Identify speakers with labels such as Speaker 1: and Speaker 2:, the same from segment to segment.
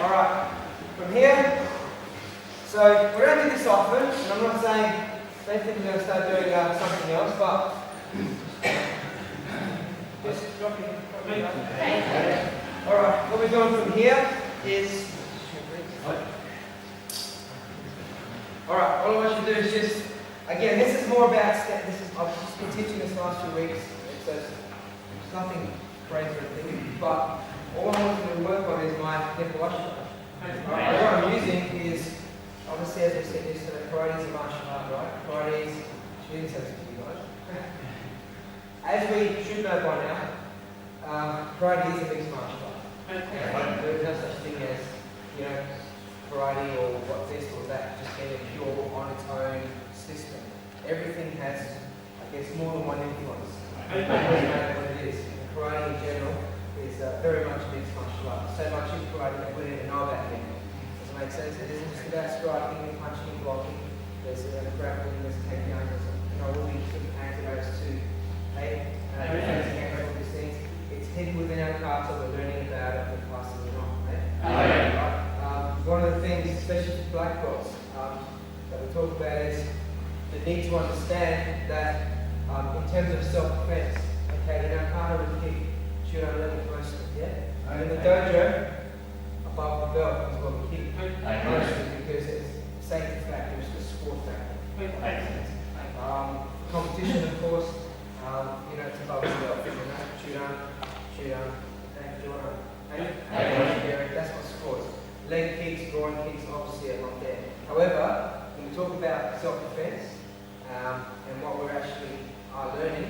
Speaker 1: Alright, from here, so we don't do this often, and I'm not saying, don't think we're going to start doing something else, but just drop it. Alright, what we're doing from here is, alright, all I want you to do is just, again, this is more about, I've just been teaching this last few weeks, so it's nothing crazy or anything, but all I want you to work on is my neko, ashi. What I'm using is, obviously as we said yesterday, karate is a martial art, right? Karate is, she didn't say this to you guys. As we should know by now, karate is a mixed martial art. There's no such thing as, karate or what this or that, just getting pure on its own system. Everything has, I guess, more than one influence. It doesn't matter what it is. Karate in general is very much a mixed martial art. So much in karate that we don't even know about neko. Does it make sense? It isn't just about striking and punching and blocking. There's grappling, there's takedown, there's all these sort of antidotes to all these things. It's hidden within our cards, so we're learning about it for classes or not. One of the things, especially for black belts, that we talk about is the need to understand that in terms of self-defense, okay, you know, kata with kick, shoot on level mostly, yeah? In the dojo, above the belt is what we kick, mostly because it's a safety factor, it's a sport factor. Competition, of course, it's above the belt, shoot on, okay, do on, that's what scores. Leg kicks, groin kicks, obviously are not there. However, when we talk about self-defense and what we're actually learning,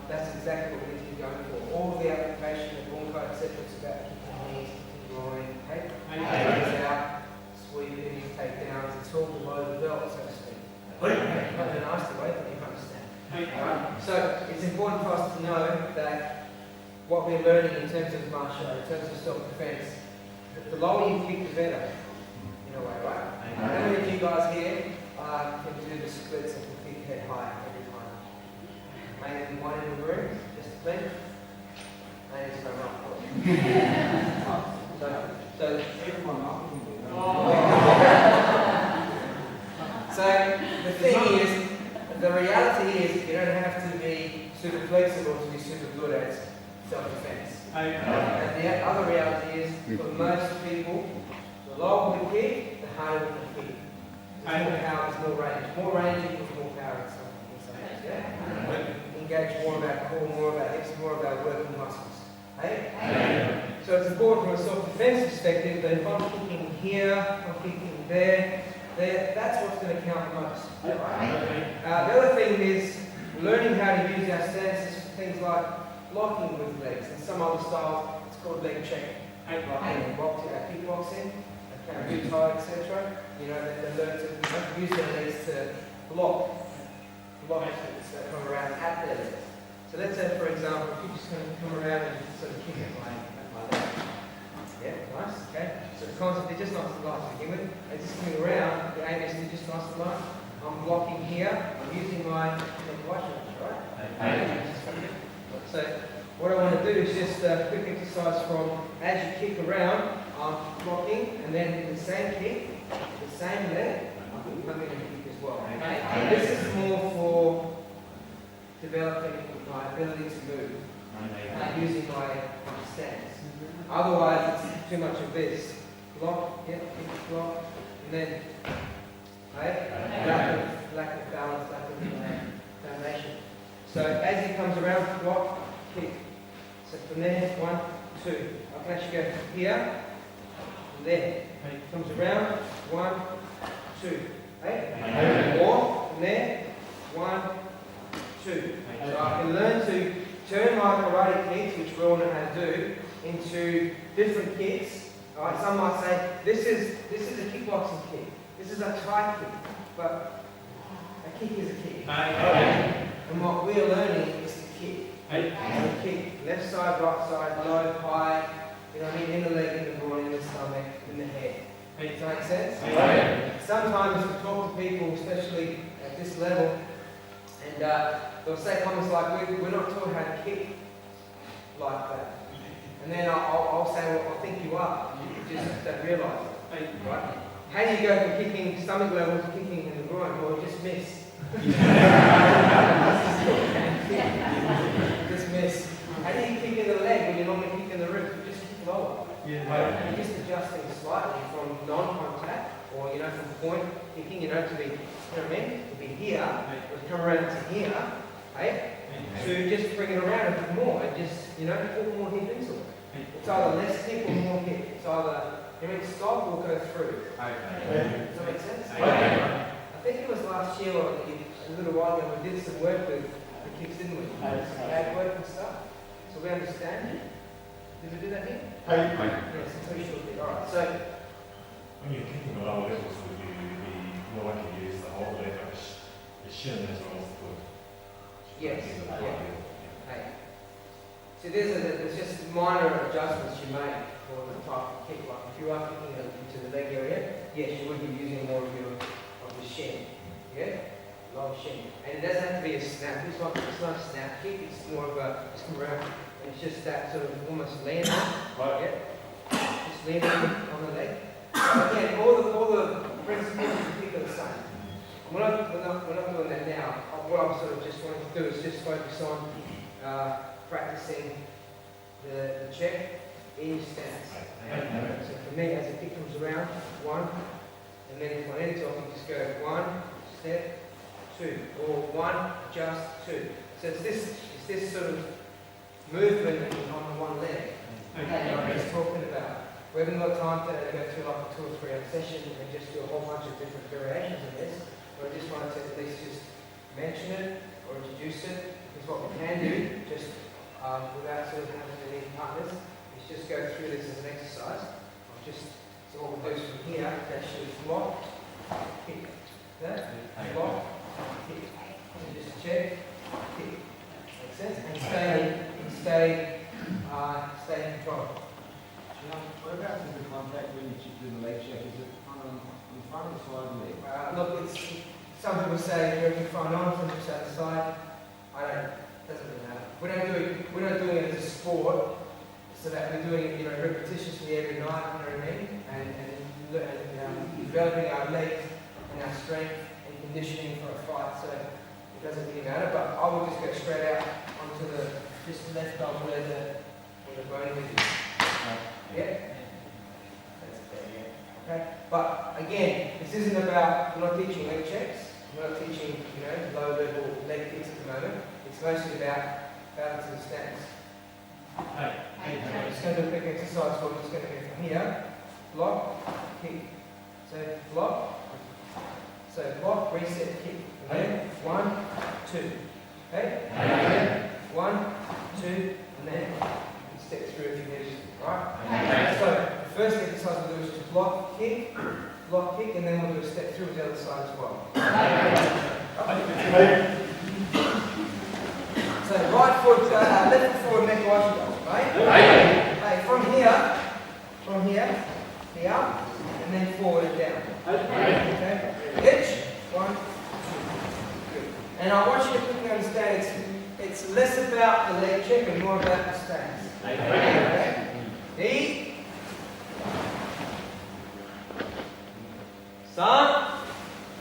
Speaker 1: that's exactly what we need to be going for. All of the application of bunkai, etc., it's about kicking knees, kicking groin, okay? Hands out, sweeping, takedowns, it's all below the belt, so to speak. Not in a nasty way, but you understand. Alright? So it's important for us to know that what we're learning in terms of martial art, in terms of self-defense, the lower you kick, the better, in a way, right? How many of you guys here can do the splits and can kick head high every time? Maybe one in the room, just a blend. Maybe so much. So the thing is, the reality is you don't have to be super flexible to be super good at self-defense. And the other reality is, for most people, the lower we kick, the harder we kick. There's more power, there's more range. More range equals more power in some ways, yeah? Engage more of our core, more of our hips, more of our working muscles. Hey? So it's important from a self-defense perspective that if I'm kicking here, I'm kicking there, that's what's going to count most. Right? The other thing is learning how to use our stances for things like blocking with legs. In some other styles, it's called leg check. Kickboxing, Thai, etc. They learn to use their legs to block that come around at their legs. So let's say, for example, if you're just going to come around and sort of kick at my leg. Yeah, nice, okay. So the concept is just nice and light to begin with. And just coming around, the aim is to just nice and light. I'm blocking here, I'm using my neko, right? So what I want to do is just a quick exercise from as you kick around, I'm blocking, and then in the same kick, the same leg, I'm coming and kick as well. Okay? This is more for developing my ability to move, using my stance. Otherwise, it's too much of this. Block, kick, block, and then lack of balance, lack of foundation. So as he comes around, block, kick. So from there, 1, 2. I can actually go from here to there. Comes around, 1, 2. Or from there, 1, 2. So I can learn to turn my karate kicks, which we all know how to do, into different kicks. Alright, some might say, this is a kickboxing kick. This is a Thai kick. But a kick is a kick. And what we are learning is to kick. Kick left side, right side, low, high, in the leg, in the groin, in the stomach, in the head. Does that make sense? Sometimes we talk to people, especially at this level, and they'll say comments like, we're not taught how to kick like that. and then I'll say, well, I think you are. You just don't realise it. Right? How do you go from kicking stomach level to kicking in the groin? Well, you just miss. Just miss. How do you kick in the leg when you normally kick in the ribs? You just kick lower. You're just adjusting slightly from non-contact, or from point kicking, to be, what I mean? To be here, or come around to here, right? To just bring it around a bit more and just, put more hip into it. It's either less hip or more hip. It's either, stop or go through. Does that make sense? I think it was last year or a little while ago we did some work with the kicks, didn't we? Leg work and stuff. So we understand. Did we do that here? Yes, I'm pretty sure we did. Alright, so
Speaker 2: when you're kicking the lower levels, would you be more likely to use the whole leg, like the shin as well as the foot?
Speaker 1: yes, Hey. So there's just minor adjustments you make for the type of kick. Like if you are kicking into the leg area, yes, you would be using more of the shin. Yeah? Lower shin. And it doesn't have to be a snap. It's not a snap kick, it's more of a just come around and it's just that sort of almost landing. Yeah? Just landing on the leg. So again, all the principles of the kick are the same. We're not doing that now. What I'm sort of just wanting to do is just focus on practicing the check in your stance. So for me, as the kick comes around, one, and then if I need to, I can just go one, step, two, or one, just two. So it's this sort of movement on the one leg that I was talking about. We haven't got time to go through like a 2 or 3 hour session and just do a whole bunch of different variations of this. But I just wanted to at least just mention it or introduce it. Because what we can do, just without sort of having any partners, is just go through this as an exercise. So what we'll do is from here, actually block, kick. That, block, kick. And just check, kick. Makes sense? And stay in control.
Speaker 3: What about the contact when you do the leg check? Is it on the front or side of the leg?
Speaker 1: Look, some people say you're in front on, some people say the side. Doesn't really matter. We're not doing it as a sport, so that we're doing it, repetitiously every night, you know what I mean? And developing our legs and our strength and conditioning for a fight, so it doesn't really matter. But I will just go straight out onto the left arm where the bone is. Yeah? That's okay, yeah. Okay? But again, this isn't about, we're not teaching leg checks, we're not teaching, low level leg kicks at the moment. It's mostly about balancing stance. I'm just going to do a quick exercise where we're just going to go from here, block, kick. So block, reset, kick. Okay? 1, 2. Okay? 1, 2, and then step through if you need to. Right? So the first exercise we'll do is just block, kick, and then we'll do a step through the other side as well. So right foot, left foot forward, neko ashi, right? From here, and then forward and down. Okay? Hitch, 1, 2, 3. And I want you to quickly understand it's less about the leg check and more about the stance. Okay? Knee. Sun.